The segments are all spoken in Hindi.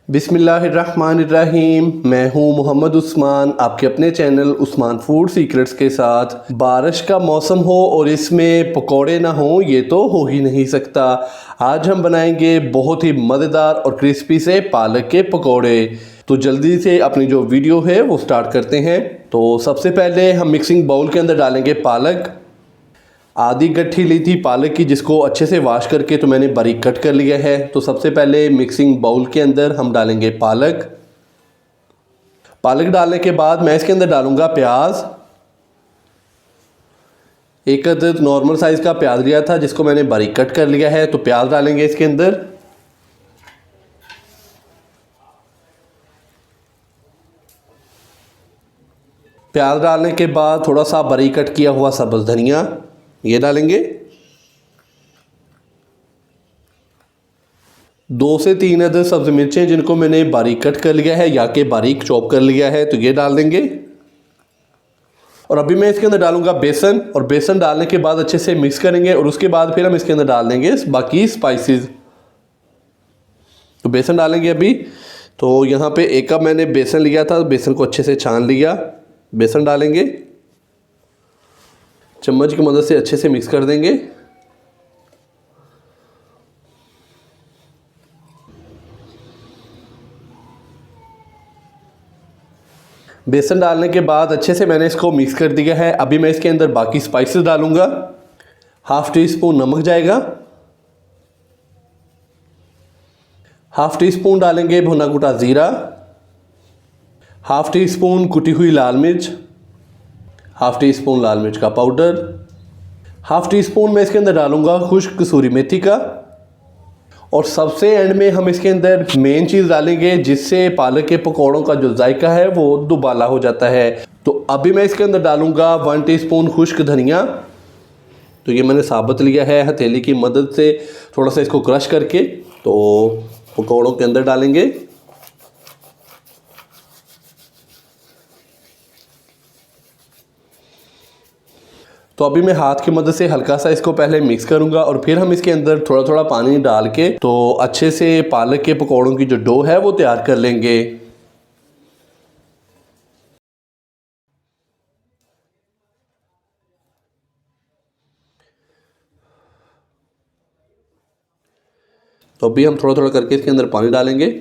बिस्मिल्लाहिर्रहमानिर्रहीम। मैं हूं मोहम्मद उस्मान, आपके अपने चैनल उस्मान फूड सीक्रेट्स के साथ। बारिश का मौसम हो और इसमें पकोड़े ना हो, ये तो हो ही नहीं सकता। आज हम बनाएंगे बहुत ही मज़ेदार और क्रिस्पी से पालक के पकोड़े। तो जल्दी से अपनी जो वीडियो है वो स्टार्ट करते हैं। तो सबसे पहले हम मिक्सिंग बाउल के अंदर डालेंगे पालक। आधी गट्ठी ली थी पालक की, जिसको अच्छे से वॉश करके तो मैंने बारीक कट कर लिया है। तो सबसे पहले मिक्सिंग बाउल के अंदर हम डालेंगे पालक। पालक डालने के बाद मैं इसके अंदर डालूंगा प्याज। एक अदद नॉर्मल साइज़ का प्याज लिया था, जिसको मैंने बारीक कट कर लिया है। तो प्याज डालेंगे इसके अंदर। प्याज डालने के बाद थोड़ा सा बारीक कट किया हुआ सब्ज़ धनिया ये डालेंगे। 2 से 3 अदद सब्ज़ मिर्चें, जिनको मैंने बारीक कट कर लिया है या कि बारीक चॉप कर लिया है, तो ये डाल देंगे। और अभी मैं इसके अंदर डालूंगा बेसन, और बेसन डालने के बाद अच्छे से मिक्स करेंगे और उसके बाद फिर हम इसके अंदर डाल देंगे बाकी स्पाइसेस। तो बेसन डालेंगे अभी। तो यहाँ पे 1 कप मैंने बेसन लिया था, बेसन को अच्छे से छान लिया। बेसन डालेंगे, चम्मच की मदद से अच्छे से मिक्स कर देंगे। बेसन डालने के बाद अच्छे से मैंने इसको मिक्स कर दिया है। अभी मैं इसके अंदर बाकी स्पाइसेस डालूंगा। हाफ़ टी स्पून नमक जाएगा। हाफ़ टी स्पून डालेंगे भुना कुटा ज़ीरा। हाफ़ टी स्पून कुटी हुई लाल मिर्च। हाफ़ टी स्पून लाल मिर्च का पाउडर। हाफ़ टी स्पून मैं इसके अंदर डालूंगा खुश्क कसूरी मेथी का। और सबसे एंड में हम इसके अंदर मेन चीज़ डालेंगे, जिससे पालक के पकौड़ों का जो जायका है वो दुबाला हो जाता है। तो अभी मैं इसके अंदर डालूंगा 1 टीस्पून खुश्क धनिया। तो ये मैंने साबुत लिया है, हथेली की मदद से थोड़ा सा इसको क्रश करके तो पकौड़ों के अंदर डालेंगे। तो अभी मैं हाथ की मदद से हल्का सा इसको पहले मिक्स करूंगा और फिर हम इसके अंदर थोड़ा थोड़ा पानी डाल के तो अच्छे से पालक के पकौड़ों की जो डो है वो तैयार कर लेंगे। तो अभी हम थोड़ा थोड़ा करके इसके अंदर पानी डालेंगे।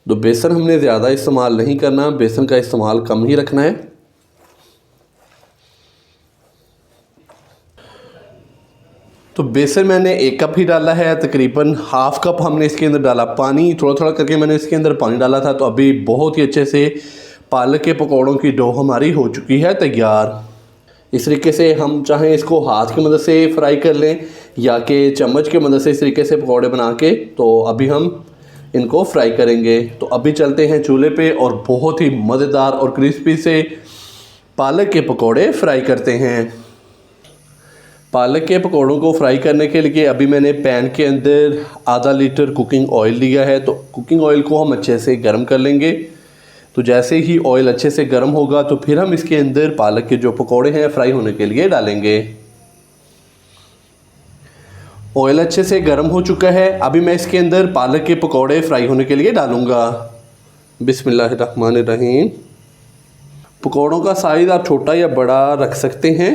तो बेसन हमने ज़्यादा इस्तेमाल नहीं करना, बेसन का इस्तेमाल कम ही रखना है। तो बेसन मैंने 1 कप ही डाला है, तकरीबन हाफ़ कप हमने इसके अंदर डाला पानी। थोड़ा थोड़ा करके मैंने इसके अंदर पानी डाला था। तो अभी बहुत ही अच्छे से पालक के पकौड़ों की डो हमारी हो चुकी है तैयार। इस तरीके से हम चाहें इसको हाथ की मदद से फ्राई कर लें या कि चम्मच की मदद से इस तरीके से पकौड़े बना के तो अभी हम इनको फ्राई करेंगे। तो अभी चलते हैं चूल्हे पे और बहुत ही मज़ेदार और क्रिस्पी से पालक के पकौड़े फ्राई करते हैं। पालक के पकौड़ों को फ्राई करने के लिए अभी मैंने पैन के अंदर आधा लीटर कुकिंग ऑयल लिया है। तो कुकिंग ऑयल को हम अच्छे से गर्म कर लेंगे। तो जैसे ही ऑयल अच्छे से गर्म होगा तो फिर हम इसके अंदर पालक के जो पकौड़े हैं फ्राई होने के लिए डालेंगे। ऑयल अच्छे से गर्म हो चुका है। अभी मैं इसके अंदर पालक के पकौड़े फ्राई होने के लिए डालूंगा। बिस्मिल्लाहिर्रहमानिर्रहीम। पकौड़ों का साइज़ आप छोटा या बड़ा रख सकते हैं।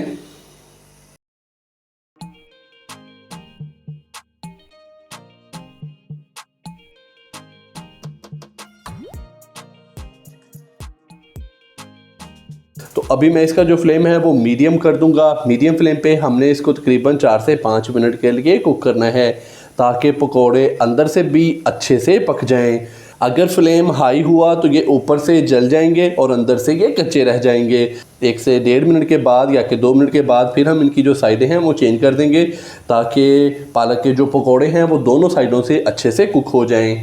तो अभी मैं इसका जो फ्लेम है वो मीडियम कर दूंगा। मीडियम फ्लेम पे हमने इसको तकरीबन 4 से 5 मिनट के लिए कुक करना है, ताकि पकोड़े अंदर से भी अच्छे से पक जाएं। अगर फ्लेम हाई हुआ तो ये ऊपर से जल जाएंगे और अंदर से ये कच्चे रह जाएंगे। 1 से 1.5 मिनट के बाद या कि 2 मिनट के बाद फिर हम इनकी जो साइडें हैं वो चेंज कर देंगे, ताकि पालक के जो पकोड़े हैं वो दोनों साइडों से अच्छे से कुक हो जाएँ।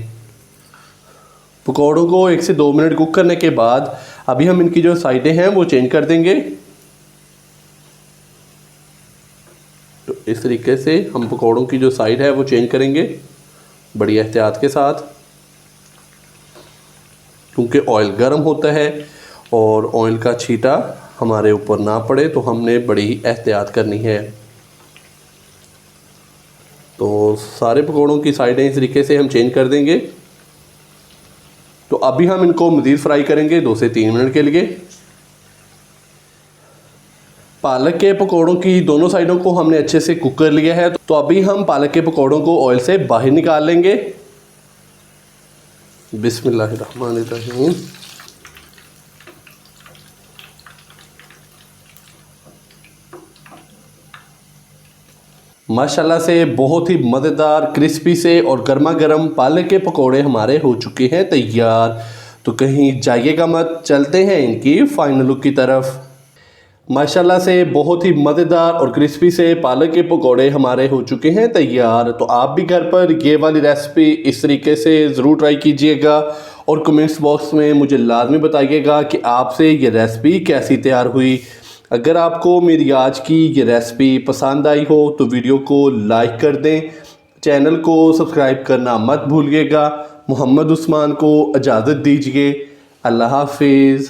पकौड़ों को 1 से 2 मिनट कुक करने के बाद अभी हम इनकी जो साइडें हैं वो चेंज कर देंगे। तो इस तरीके से हम पकौड़ों की जो साइड है वो चेंज करेंगे बड़ी एहतियात के साथ, क्योंकि ऑयल गर्म होता है और ऑयल का छींटा हमारे ऊपर ना पड़े, तो हमने बड़ी एहतियात करनी है। तो सारे पकौड़ों की साइडें इस तरीके से हम चेंज कर देंगे। तो अभी हम इनको मज़ीद फ्राई करेंगे 2 से 3 मिनट के लिए। पालक के पकौड़ों की दोनों साइडों को हमने अच्छे से कुक कर लिया है। तो अभी हम पालक के पकौड़ों को ऑयल से बाहर निकाल लेंगे। बिस्मिल्लाहिर्रहमानिर्रहीम। माशाल्लाह से बहुत ही मज़ेदार, क्रिस्पी से और गर्मा गर्म पालक के पकोड़े हमारे हो चुके हैं तैयार। तो कहीं जाइएगा मत, चलते हैं इनकी फाइनल लुक की तरफ। माशाल्लाह से बहुत ही मज़ेदार और क्रिस्पी से पालक के पकोड़े हमारे हो चुके हैं तैयार। तो आप भी घर पर ये वाली रेसिपी इस तरीके से ज़रूर ट्राई कीजिएगा और कमेंट्स बॉक्स में मुझे लाजमी बताइएगा कि आपसे ये रेसिपी कैसी तैयार हुई। अगर आपको मेरी आज की ये रेसिपी पसंद आई हो तो वीडियो को लाइक कर दें, चैनल को सब्सक्राइब करना मत भूलिएगा। मोहम्मद उस्मान को इजाज़त दीजिए। अल्लाह हाफिज़।